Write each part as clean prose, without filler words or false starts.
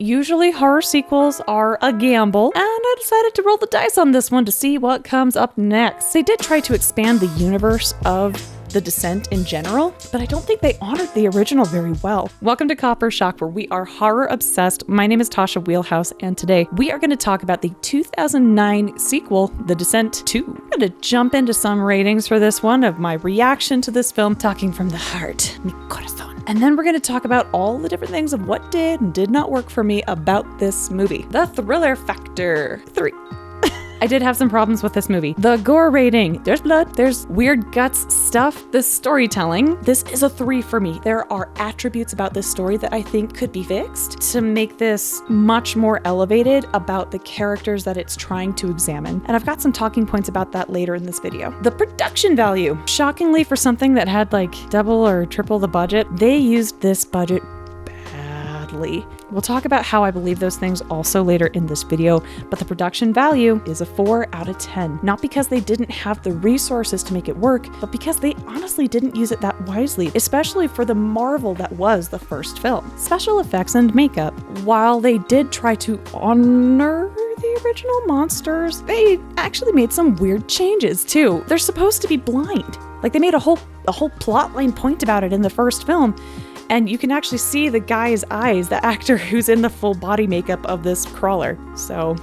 Usually horror sequels are a gamble, and I decided to roll the dice on this one to see what comes up next. They did try to expand the universe of The Descent in general, but I don't think they honored the original very well. Welcome to Copper Shock, where we are horror obsessed. My name is Tasha Wheelhouse, and today we are going to talk about the 2009 sequel, The Descent 2. I'm going to jump into some ratings for this one of my reaction to this film, talking from the heart, mi corazón. And then we're going to talk about all the different things of what did and did not work for me about this movie. The thriller factor 3. I did have some problems with this movie. The gore rating, there's blood, there's weird guts stuff. The storytelling, this is a 3 for me. There are attributes about this story that I think could be fixed to make this much more elevated about the characters that it's trying to examine. And I've got some talking points about that later in this video. The production value, shockingly for something that had like double or triple the budget, they used this budget badly. We'll talk about how I believe those things also later in this video, but the production value is a 4 out of 10. Not because they didn't have the resources to make it work, but because they honestly didn't use it that wisely, especially for the marvel that was the first film. Special effects and makeup, while they did try to honor the original monsters, they actually made some weird changes too. They're supposed to be blind. Like, they made a whole plotline point about it in the first film. And you can actually see the guy's eyes, the actor who's in the full body makeup of this crawler. So,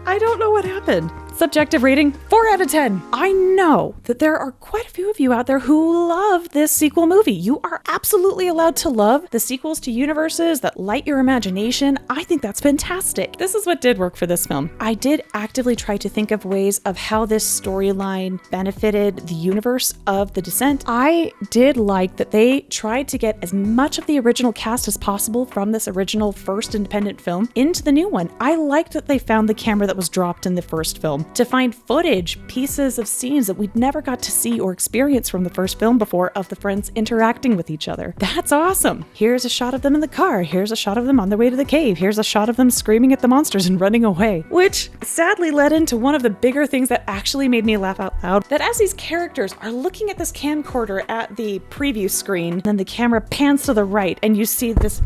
I don't know what happened. Subjective rating, 4 out of 10. I know that there are quite a few of you out there who love this sequel movie. You are absolutely allowed to love the sequels to universes that light your imagination. I think that's fantastic. This is what did work for this film. I did actively try to think of ways of how this storyline benefited the universe of The Descent. I did like that they tried to get as much of the original cast as possible from this original first independent film into the new one. I liked that they found the camera that was dropped in the first film to find footage, pieces of scenes that we'd never got to see or experience from the first film before of the friends interacting with each other. That's awesome. Here's a shot of them in the car. Here's a shot of them on their way to the cave. Here's a shot of them screaming at the monsters and running away, which sadly led into one of the bigger things that actually made me laugh out loud, that as these characters are looking at this camcorder at the preview screen, then the camera pans to the right and you see this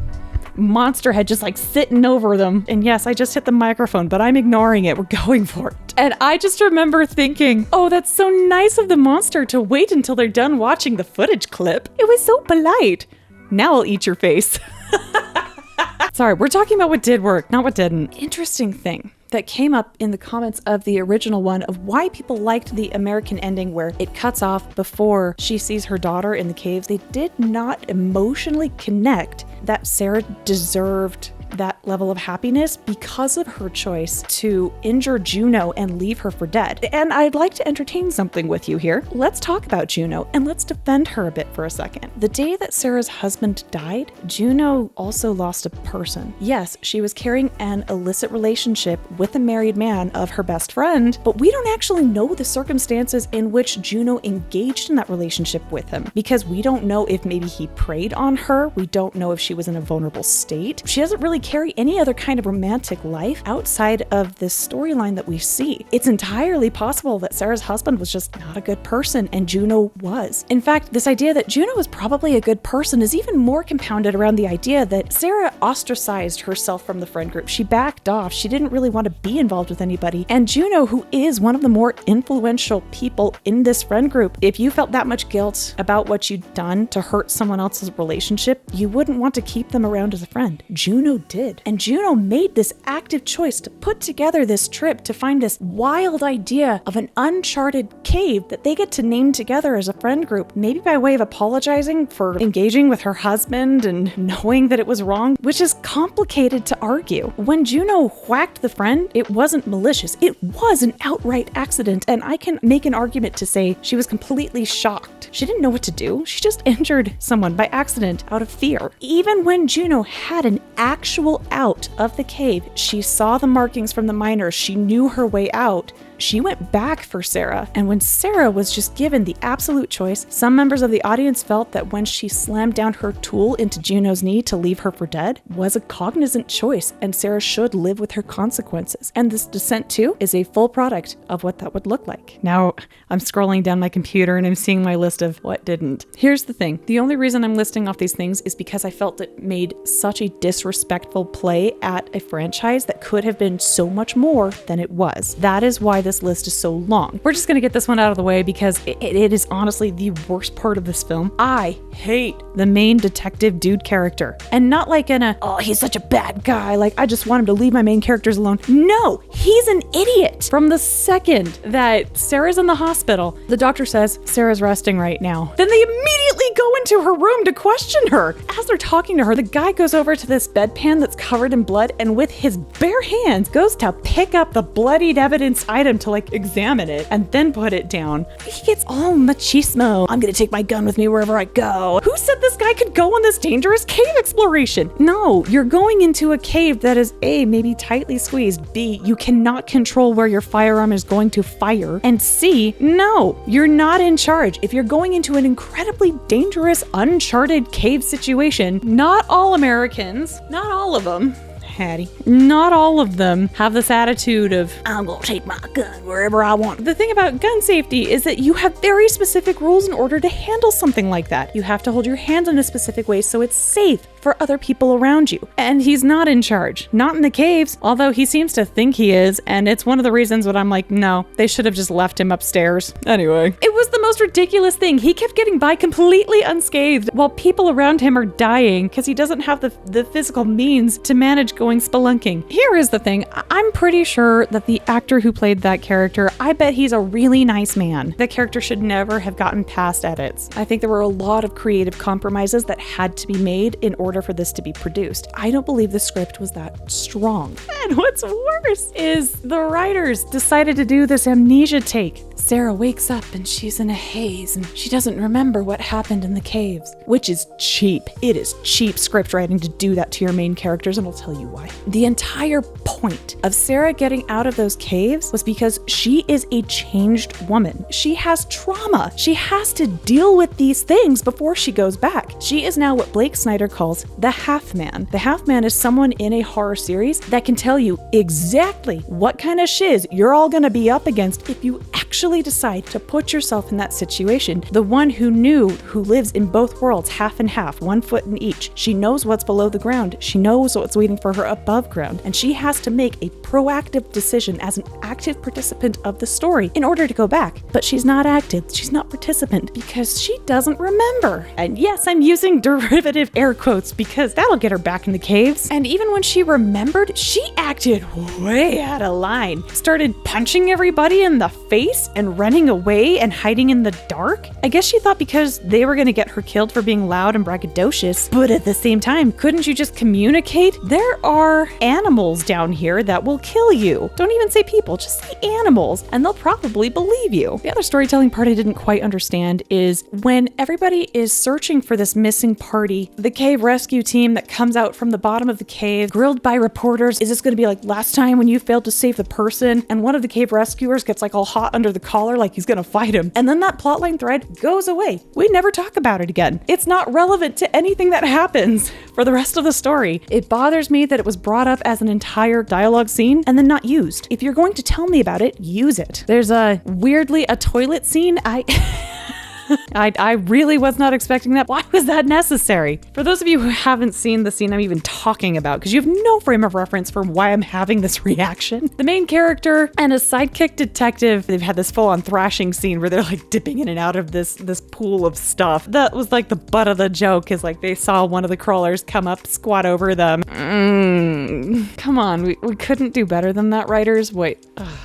monster head just like sitting over them. And yes, I just hit the microphone, but I'm ignoring it. We're going for it. And I just remember thinking, oh, that's so nice of the monster to wait until they're done watching the footage clip. It was so polite. Now I'll eat your face. Sorry, we're talking about what did work, not what didn't. Interesting thing that came up in the comments of the original one of why people liked the American ending where it cuts off before she sees her daughter in the caves. They did not emotionally connect that Sarah deserved that level of happiness because of her choice to injure Juno and leave her for dead. And I'd like to entertain something with you here. Let's talk about Juno and let's defend her a bit for a second. The day that Sarah's husband died, Juno also lost a person. Yes, she was carrying an illicit relationship with a married man of her best friend, but we don't actually know the circumstances in which Juno engaged in that relationship with him, because we don't know if maybe he preyed on her. We don't know if she was in a vulnerable state. She doesn't really carry any other kind of romantic life outside of this storyline that we see. It's entirely possible that Sarah's husband was just not a good person and Juno was. In fact, this idea that Juno was probably a good person is even more compounded around the idea that Sarah ostracized herself from the friend group. She backed off. She didn't really want to be involved with anybody. And Juno, who is one of the more influential people in this friend group, if you felt that much guilt about what you'd done to hurt someone else's relationship, you wouldn't want to keep them around as a friend. Juno did. And Juno made this active choice to put together this trip to find this wild idea of an uncharted cave that they get to name together as a friend group, maybe by way of apologizing for engaging with her husband and knowing that it was wrong, which is complicated to argue. When Juno whacked the friend, it wasn't malicious. It was an outright accident, and I can make an argument to say she was completely shocked. She didn't know what to do. She just injured someone by accident out of fear. Even when Juno had an actual out of the cave, she saw the markings from the miners, she knew her way out, she went back for Sarah. And when Sarah was just given the absolute choice, some members of the audience felt that when she slammed down her tool into Juno's knee to leave her for dead was a cognizant choice, and Sarah should live with her consequences. And this Descent 2 is a full product of what that would look like. Now, I'm scrolling down my computer and I'm seeing my list of what didn't. Here's the thing. The only reason I'm listing off these things is because I felt it made such a disrespectful play at a franchise that could have been so much more than it was. That is why this list is so long. We're just going to get this one out of the way because it is honestly the worst part of this film. I hate the main detective dude character. And not like in a, oh, he's such a bad guy, like I just want him to leave my main characters alone. No, he's an idiot. From the second that Sarah's in the hospital, the doctor says, Sarah's resting right now. Then they immediately go into her room to question her. As they're talking to her, the guy goes over to this bedpan that's covered in blood and with his bare hands goes to pick up the bloodied evidence item to like examine it and then put it down. He gets all machismo. I'm gonna take my gun with me wherever I go. Who said this guy could go on this dangerous cave exploration? No, you're going into a cave that is A, maybe tightly squeezed, B, you cannot control where your firearm is going to fire, and C, no, you're not in charge. If you're going into an incredibly dangerous, uncharted cave situation, not all Americans, not all of them, Hattie, not all of them have this attitude of, I'm gonna take my gun wherever I want. The thing about gun safety is that you have very specific rules in order to handle something like that. You have to hold your hands in a specific way so it's safe for other people around you. And he's not in charge. Not in the caves, although he seems to think he is, and it's one of the reasons that I'm like, no, they should have just left him upstairs. Anyway, it was the most ridiculous thing. He kept getting by completely unscathed while people around him are dying because he doesn't have the physical means to manage going spelunking. Here is the thing. I'm pretty sure that the actor who played that character, I bet he's a really nice man. That character should never have gotten past edits. I think there were a lot of creative compromises that had to be made in order for this to be produced. I don't believe the script was that strong. And what's worse is the writers decided to do this amnesia take. Sarah wakes up and she's in a haze and she doesn't remember what happened in the caves, which is cheap. It is cheap script writing to do that to your main characters, and I'll tell you why. The entire point of Sarah getting out of those caves was because she is a changed woman. She has trauma. She has to deal with these things before she goes back. She is now what Blake Snyder calls the half man. The half man is someone in a horror series that can tell you exactly what kind of shiz you're all gonna be up against if you actually decide to put yourself in that situation. The one who lives in both worlds, half and half, 1 foot in each. She knows what's below the ground. She knows what's waiting for her above ground. And she has to make a proactive decision as an active participant of the story in order to go back. But she's not active. She's not participant because she doesn't remember. And yes, I'm using derivative air quotes because that'll get her back in the caves. And even when she remembered, she acted way out of line. Started punching everybody in the face and running away and hiding in the dark. I guess she thought because they were going to get her killed for being loud and braggadocious. But at the same time, couldn't you just communicate? There are animals down here that will kill you. Don't even say people, just say animals, and they'll probably believe you. The other storytelling part I didn't quite understand is when everybody is searching for this missing party, the cave rescue team that comes out from the bottom of the cave, grilled by reporters, is this going to be like last time when you failed to save the person? And one of the cave rescuers gets like all hot under the collar like he's going to fight him. And then that plotline thread goes away. We never talk about it again. It's not relevant to anything that happens for the rest of the story. It bothers me that it was brought up as an entire dialogue scene and then not used. If you're going to tell me about it, use it. There's weirdly a toilet scene. I really was not expecting that. Why was that necessary? For those of you who haven't seen the scene I'm even talking about, because you have no frame of reference for why I'm having this reaction, the main character and a sidekick detective, they've had this full-on thrashing scene where they're like dipping in and out of this pool of stuff. That was like the butt of the joke, is like they saw one of the crawlers come up, squat over them. Come on, we couldn't do better than that, writers. Wait. Ugh.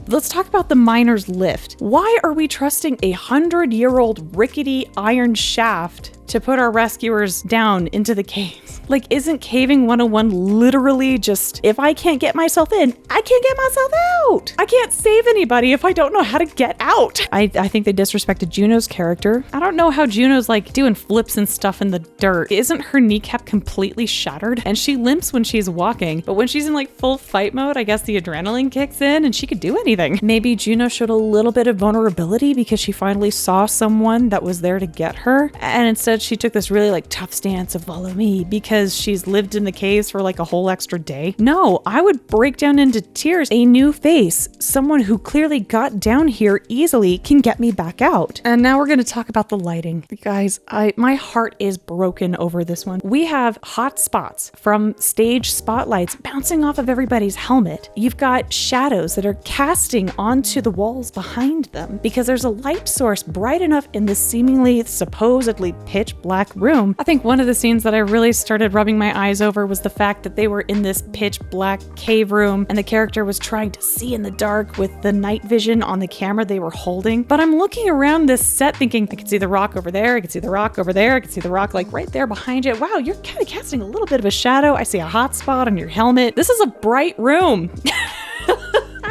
Let's talk about the miner's lift. Why are we trusting a 100-year-old rickety iron shaft to put our rescuers down into the caves. Like, isn't caving 101 literally just, if I can't get myself in, I can't get myself out. I can't save anybody if I don't know how to get out. I think they disrespected Juno's character. I don't know how Juno's like doing flips and stuff in the dirt. Isn't her kneecap completely shattered? And she limps when she's walking, but when she's in like full fight mode, I guess the adrenaline kicks in and she could do anything. Maybe Juno showed a little bit of vulnerability because she finally saw someone that was there to get her. And instead she took this really like tough stance of follow me because she's lived in the caves for like a whole extra day. No, I would break down into tears. A new face, someone who clearly got down here easily, can get me back out. And now we're going to talk about the lighting. Guys, my heart is broken over this one. We have hot spots from stage spotlights bouncing off of everybody's helmet. You've got shadows that are casting onto the walls behind them because there's a light source bright enough in this seemingly supposedly pitch black room. I think one of the scenes that I really started rubbing my eyes over was the fact that they were in this pitch black cave room and the character was trying to see in the dark with the night vision on the camera they were holding. But I'm looking around this set thinking, I can see the rock over there, I can see the rock over there, I can see the rock like right there behind you. Wow, you're kind of casting a little bit of a shadow. I see a hot spot on your helmet. This is a bright room.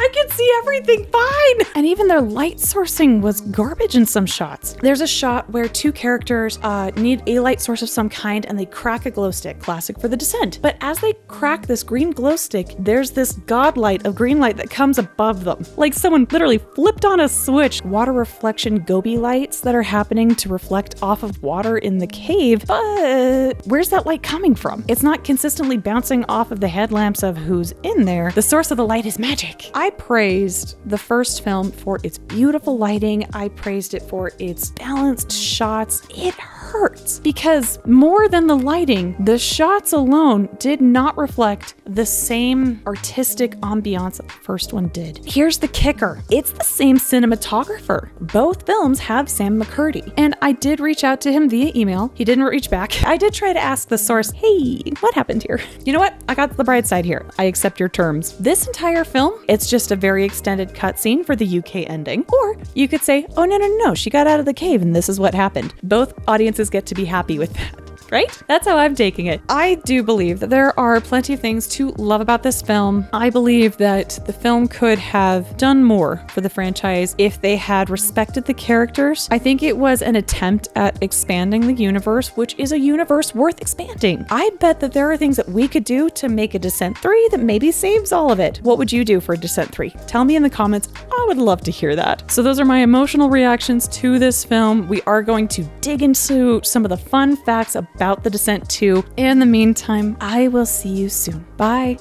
I could see everything fine. And even their light sourcing was garbage in some shots. There's a shot where two characters need a light source of some kind and they crack a glow stick, classic for the Descent. But as they crack this green glow stick, there's this god light of green light that comes above them. Like someone literally flipped on a switch. Water reflection goby lights that are happening to reflect off of water in the cave. But where's that light coming from? It's not consistently bouncing off of the headlamps of who's in there. The source of the light is magic. I praised the first film for its beautiful lighting. I praised it for its balanced shots. It hurts because more than the lighting, the shots alone did not reflect the same artistic ambiance that the first one did. Here's the kicker. It's the same cinematographer. Both films have Sam McCurdy. And I did reach out to him via email. He didn't reach back. I did try to ask the source, hey, what happened here? You know what? I got the bright side here. I accept your terms. This entire film, it's just a very extended cutscene for the UK ending. Or you could say, oh, no, she got out of the cave and this is what happened. Both audiences get to be happy with that. Right? That's how I'm taking it. I do believe that there are plenty of things to love about this film. I believe that the film could have done more for the franchise if they had respected the characters. I think it was an attempt at expanding the universe, which is a universe worth expanding. I bet that there are things that we could do to make a Descent 3 that maybe saves all of it. What would you do for Descent 3? Tell me in the comments. I would love to hear that. So those are my emotional reactions to this film. We are going to dig into some of the fun facts about the Descent 2. In the meantime, I will see you soon. Bye.